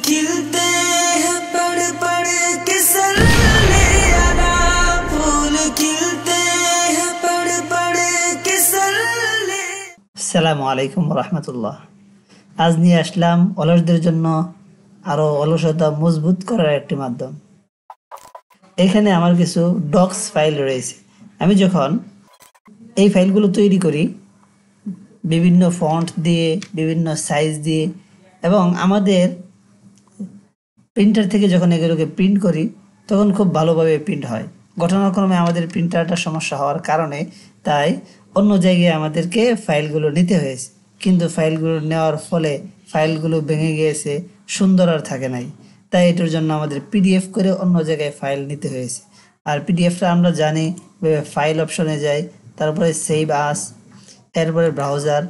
खिलते हैं पढ़ पढ़ के सल्ले अला फूल खिलते हैं पढ़ पढ़ के सल्ले। আসসালামু আলাইকুম রাহমাতুল্লাহ। আজ নিয়ে আসলাম অলসদের জন্য আরো অলসতা মজবুত করার একটি মাধ্যম। এখানে আমার কিছু ডক্স ফাইল রয়েছে। আমি যখন এই ফাইলগুলো তৈরি করি বিভিন্ন ফন্ট দিয়ে, বিভিন্ন সাইজ দিয়ে এবং আমাদের প্রিন্টার থেকে যখন এগুলোকে প্রিন্ট করি তখন খুব ভালোভাবে প্রিন্ট হয়। ঘটনাক্রমে আমাদের প্রিন্টারটা সমস্যা হওয়ার কারণে তাই অন্য জায়গায় আমাদেরকে ফাইলগুলো নিতে হয়েছে, কিন্তু ফাইলগুলো নেওয়ার ফলে ফাইলগুলো ভেঙে গিয়েছে, সুন্দর আর থাকে নাই। তাই এটার জন্য আমাদের পিডিএফ করে অন্য জায়গায় ফাইল নিতে হয়েছে। আর পিডিএফটা আমরা জানি ফাইল অপশনে যাই, তারপরে সেভ আস, এরপরে ব্রাউজার,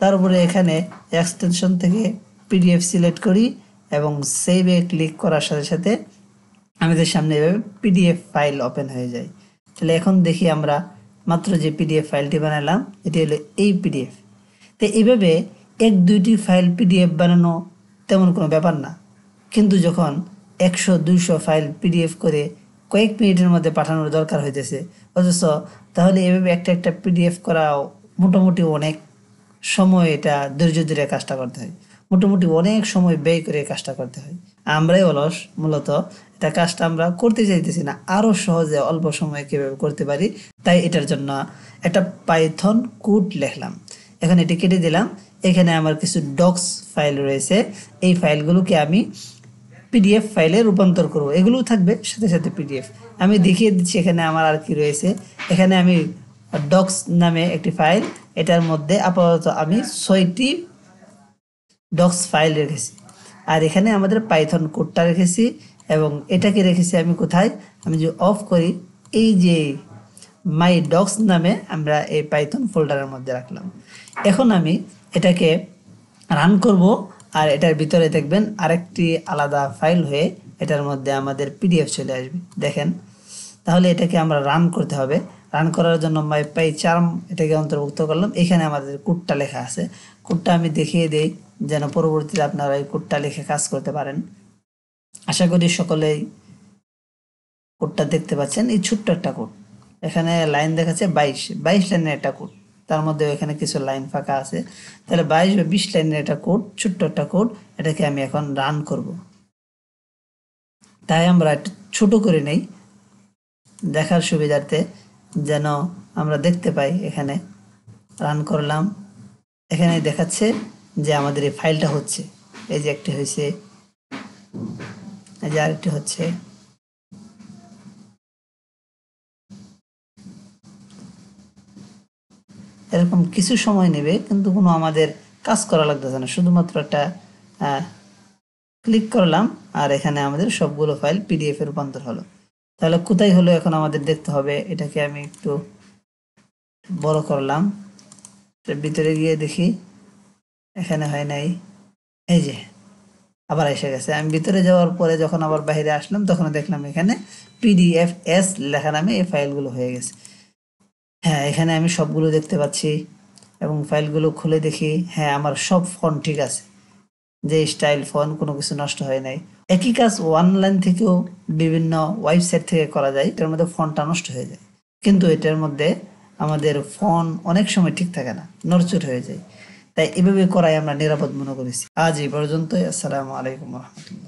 তারপরে এখানে এক্সটেনশন থেকে পিডিএফ সিলেক্ট করি এবং সেভে ক্লিক করার সাথে সাথে আমাদের সামনে এভাবে পিডিএফ ফাইল ওপেন হয়ে যায়। তাহলে এখন দেখি আমরা মাত্র যে পিডিএফ ফাইলটি বানালাম এটি হলো এই পিডিএফ। তো এইভাবে এক দুইটি ফাইল পিডিএফ বানানো তেমন কোনো ব্যাপার না, কিন্তু যখন 100-200 ফাইল পিডিএফ করে কয়েক মিনিটের মধ্যে পাঠানোর দরকার হইতেছে, অথচ তাহলে এভাবে একটা একটা পিডিএফ করা মোটামুটি অনেক সময়, এটা ধৈর্য ধরে কাজটা করতে হয়, মোটামুটি অনেক সময় ব্যয় করে কাজটা করতে হয়। আমরাই অলস, মূলত এটা কাজটা আমরা করতে চাইতেছি না, আরও সহজে অল্প সময়ে কীভাবে করতে পারি, তাই এটার জন্য একটা পাইথন কোড লিখলাম। এখন এটি কেটে দিলাম। এখানে আমার কিছু ডক্স ফাইল রয়েছে, এই ফাইলগুলোকে আমি পিডিএফ ফাইলে রূপান্তর করব। এগুলোও থাকবে সাথে সাথে পিডিএফ। আমি দেখিয়ে দিচ্ছি এখানে আমার আর কি রয়েছে। এখানে আমি ডক্স নামে একটি ফাইল, এটার মধ্যে আপাতত আমি 6টি ডক্স ফাইল রেখেছি। আর এখানে আমাদের পাইথন কোডটা রেখেছি এবং এটাকে রেখেছি আমি কোথায়, আমি যে অফ করি এই যে মাই ডক্স নামে আমরা এই পাইথন ফোল্ডারের মধ্যে রাখলাম। এখন আমি এটাকে রান করব, আর এটার ভিতরে দেখবেন আরেকটি আলাদা ফাইল হয়ে এটার মধ্যে আমাদের পিডিএফ চলে আসবে। দেখেন, তাহলে এটাকে আমরা রান করতে হবে। রান করার জন্য মাই পাইচার্ম এটাকে অন্তর্ভুক্ত করলাম। এখানে আমাদের কোডটা লেখা আছে, কোডটা আমি দেখিয়ে দিই যেন পরবর্তীতে আপনারা এই কোডটা লিখে কাজ করতে পারেন। আশা করি সকলেই কোডটা দেখতে পাচ্ছেন। এই ছোট্ট একটা কোড, এখানে লাইন দেখাচ্ছে 22 লাইনের একটা কোড, তার মধ্যে এখানে কিছু লাইন ফাঁকা আছে। তাহলে 22 বা 20 লাইনের একটা কোড, ছোট্ট একটা কোড। এটাকে আমি এখন রান করব। তাই আমরা একটু ছোট করে নেই দেখার সুবিধার্থে, যেন আমরা দেখতে পাই। এখানে রান করলাম, এখানে দেখাচ্ছে যে আমাদের এই ফাইলটা হচ্ছে। এই যে একটি হয়েছে, এই যে আরেকটি হচ্ছে। এরকম কিছু সময় নেবে, কিন্তু কোনো আমাদের কাজ করা লাগতেছে না, শুধুমাত্র একটা ক্লিক করলাম আর এখানে আমাদের সবগুলো ফাইল পিডিএফ এ রূপান্তর হলো। তাহলে কোথায় হলো এখন আমাদের দেখতে হবে। এটাকে আমি একটু বড় করলাম, ভিতরে গিয়ে দেখি এখানে হয় নাই। এই যে আবার এসে গেছে। আমি ভিতরে যাওয়ার পরে যখন আবার বাইরে আসলাম তখন দেখলাম এখানে পিডিএফ এস লেখা নামে এই ফাইলগুলো হয়ে গেছে। হ্যাঁ, এখানে আমি সবগুলো দেখতে পাচ্ছি এবং ফাইলগুলো খুলে দেখি, হ্যাঁ আমার সব ফন্ট ঠিক আছে, যে স্টাইল ফন্ট কোনো কিছু নষ্ট হয় নাই। একই কাজ অনলাইন থেকেও বিভিন্ন ওয়েবসাইট থেকে করা যায়, এটার মধ্যে ফন্টটা নষ্ট হয়ে যায়, কিন্তু এটার মধ্যে আমাদের ফন্ট অনেক সময় ঠিক থাকে না, নড়চড় হয়ে যায়। তাই এভাবে করাই আমরা নিরাপদ মনে করেছি। আজ এই পর্যন্তই। আসসালামু আলাইকুম রহমতুল্লাহ।